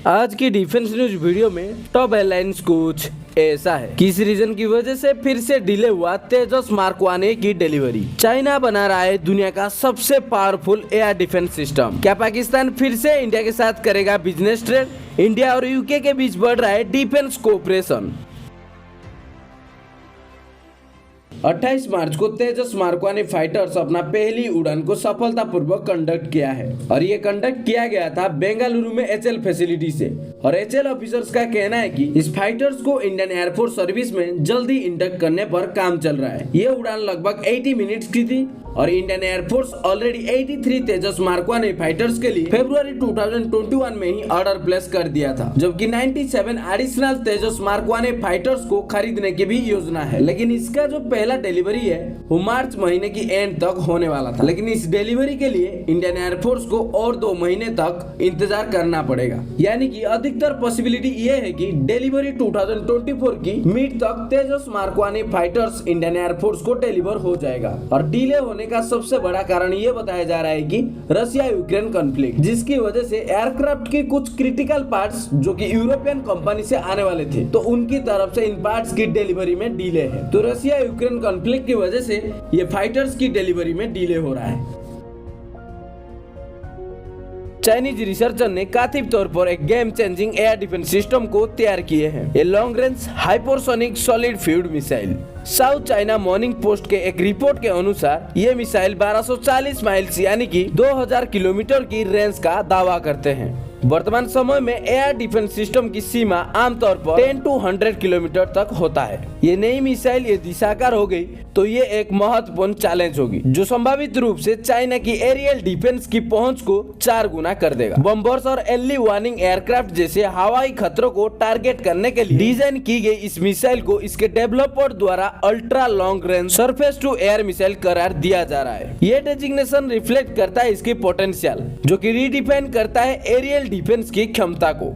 आज की defence news video में टॉप हेडलाइंस कुछ ऐसा है। किस रीजन की वजह से फिर से डिले हुआ तेजस मार्क 1 की डिलीवरी। चाइना बना रहा है दुनिया का सबसे पावरफुल एयर डिफेंस सिस्टम। क्या पाकिस्तान फिर से इंडिया के साथ करेगा बिजनेस ट्रेड? इंडिया और यूके के बीच बढ़ रहा है डिफेंस कोऑपरेशन। 28 मार्च को तेजस मार्क 1 फाइटर्स अपना पहली उड़ान को सफलतापूर्वक कंडक्ट किया है और ये कंडक्ट किया गया था बेंगलुरु में एचएल फैसिलिटी से। और एचएल ऑफिसर्स का कहना है कि इस फाइटर्स को इंडियन एयरफोर्स सर्विस में जल्दी इंडक्ट करने पर काम चल रहा है। ये उड़ान लगभग 80 मिनट्स की थी और इंडियन एयरफोर्स ऑलरेडी 83 तेजस मार्क 1 फाइटर्स के लिए फरवरी 2021 में ही ऑर्डर प्लेस कर दिया था, जबकि 97 एडिशनल तेजस मार्क 1 फाइटर्स को खरीदने की भी योजना है। लेकिन इसका जो पहला डिलीवरी है वो मार्च महीने की एंड तक होने वाला था, लेकिन इस डिलीवरी के लिए इंडियन एयरफोर्स को और 2 महीने तक इंतजार करना पड़ेगा। यानी कि अधिकतर पॉसिबिलिटी ये है कि डिलीवरी 2024 की मिड तक तेजस मार्क 1 फाइटर्स इंडियन एयरफोर्स को डिलीवर हो जाएगा। और डिले होने का सबसे बड़ा कारण ये बताया जा रहा है कि रशिया यूक्रेन कॉन्फ्लिक्ट, जिसकी वजह से एयरक्राफ्ट के कुछ क्रिटिकल पार्ट्स जो कि यूरोपियन कंपनी से आने वाले थे, तो उनकी तरफ से इन पार्ट्स की डिलीवरी में डिले है। तो रशिया यूक्रेन कॉन्फ्लिक्ट की वजह से ये फाइटर्स की डिलीवरी में डिले हो रहा है। चाइनीज रिसर्चर ने कथित तौर पर एक game changing air defence system को तैयार किए हैं। ये long range hypersonic solid fuel missile. South China morning post के एक रिपोर्ट के अनुसार ये मिसाइल 1240 माइल्स यानी कि 2000 किलोमीटर की रेंज का दावा करते हैं। वर्तमान समय में एयर डिफेंस सिस्टम की सीमा आमतौर पर 10 to 100 किलोमीटर तक होता है। ये नई मिसाइल यदि साकार हो गई तो ये एक महत्वपूर्ण चैलेंज होगी, जो संभावित रूप से चाइना की एरियल डिफेंस की पहुंच को 4 गुना कर देगा। बम्बर्स और अर्ली वार्निंग एयरक्राफ्ट जैसे हवाई खतरों को टारगेट करने के लिए डिजाइन की गई इस मिसाइल को इसके डेवलपर द्वारा ultra long range surface to air missile करार दिया जा रहा है। ये डेजिग्नेशन रिफ्लेक्ट करता है इसकी पोटेंशियल, जो कि रीडिफाइन करता है एरियल डिफेंस की क्षमता को।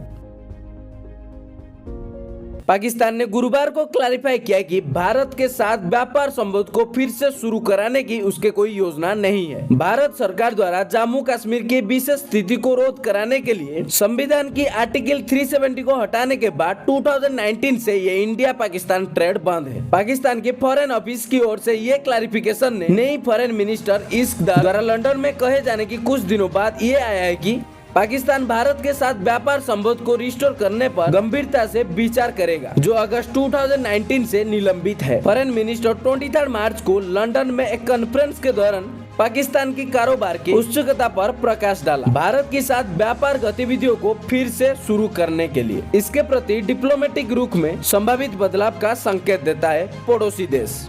पाकिस्तान ने गुरुवार को क्लैरिफाई किया कि भारत के साथ व्यापार संबंध को फिर से शुरू कराने की उसके कोई योजना नहीं है। भारत सरकार द्वारा जम्मू कश्मीर की विशेष स्थिति को रद्द कराने के लिए संविधान की आर्टिकल 370 को हटाने के बाद 2019 से ये इंडिया पाकिस्तान ट्रेड बंद है। पाकिस्तान के फॉरेन ऑफिस की ओर से ये क्लैरिफिकेशन ने नई फॉरेन मिनिस्टर इश्क दार द्वारा लंदन में कहे जाने की कुछ दिनों बाद ये आया है कि पाकिस्तान भारत के साथ व्यापार संबंध को रिस्टोर करने पर गंभीरता से विचार करेगा, जो अगस्त 2019 से निलंबित है। फॉरेन मिनिस्टर 23 मार्च को लंदन में एक कॉन्फ्रेंस के दौरान पाकिस्तान की कारोबार की उत्सुकता पर प्रकाश डाला, भारत के साथ व्यापार गतिविधियों को फिर से शुरू करने के लिए इसके प्रति डिप्लोमेटिक रुख में संभावित बदलाव का संकेत देता है पड़ोसी देश।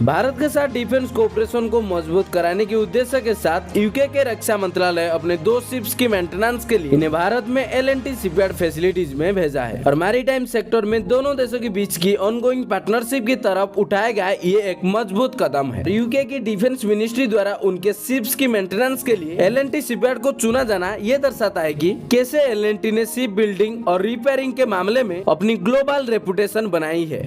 भारत के साथ डिफेंस कोऑपरेशन को मजबूत कराने के उद्देश्य के साथ यूके के रक्षा मंत्रालय अपने 2 शिप्स की मेंटेनेंस के लिए इन्हें भारत में एल&टी शिपयार्ड फैसिलिटीज में भेजा है। और मैरीटाइम सेक्टर में दोनों देशों के बीच की ऑनगोइंग पार्टनरशिप की तरफ उठाया गया ये एक मजबूत कदम है। यूके की डिफेंस मिनिस्ट्री द्वारा उनके शिप्स की मेंटेनेंस के लिए एल&टी शिपयार्ड को चुना जाना ये दर्शाता है कि कैसे एल&टी ने शिप बिल्डिंग और रिपेयरिंग के मामले में अपनी ग्लोबल रेपुटेशन बनाई है।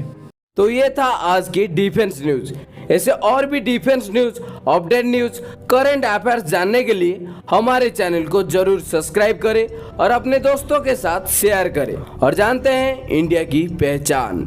तो ये था आज की डिफेंस न्यूज। ऐसे और भी defence news, update news, current affairs जानने के लिए हमारे चैनल को जरूर सब्सक्राइब करें और अपने दोस्तों के साथ शेयर करें और जानते हैं इंडिया की पहचान।